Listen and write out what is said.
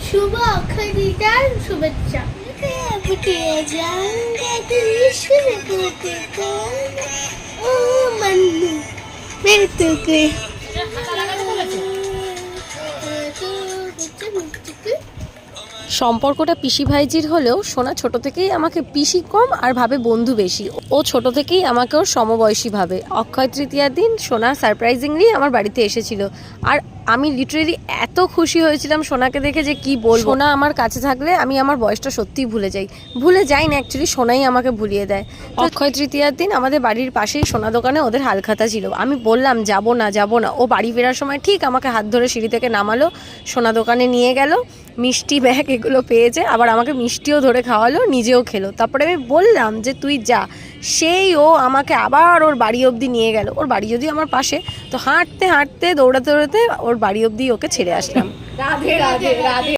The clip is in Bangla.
শুভ অক্ষয় তৃতীয়ার শুভেচ্ছা। ও বন্ধু মেরে তোকে সম্পর্কটা পিসি ভাইজির হলেও সোনা ছোট থেকেই আমাকে পিসি কম আর ভাবে বন্ধু বেশি। ও ছোট থেকেই আমাকে ওর সমবয়সী ভাবে। অক্ষয় তৃতীয়ার দিন সোনা সারপ্রাইজিংলি আমার বাড়িতে এসেছিল, আর আমি লিটারেলি এত খুশি হয়েছিলাম সোনাকে দেখে যে কি বলবো। সোনা আমার কাছে থাকলে আমি আমার বয়সটা সত্যিই ভুলে যাই না, অ্যাকচুয়ালি সোনাই আমাকে ভুলিয়ে দেয়। অক্ষয় তৃতীয়ার দিন আমাদের বাড়ির পাশেই সোনা দোকানে ওদের হালখাতা ছিল। আমি বললাম যাবো না। ও বাড়ি ফেরার সময় ঠিক আমাকে হাত ধরে সিঁড়ি থেকে নামালো, সোনা দোকানে নিয়ে গেল, মিষ্টি ব্যাগ এগুলো পেয়েছে, আবার আমাকে মিষ্টিও ধরে খাওয়ালো, নিজেও খেলো। তারপরে আমি বললাম যে তুই যা, সেই ও আমাকে আবার ওর বাড়ি অবধি নিয়ে গেল। ওর বাড়ি যদি আমার পাশে, তো হাঁটতে দৌড়াতে ওর বাড়ি অবধি ওকে ছেড়ে আসলাম। রাধে রাধে রাধে।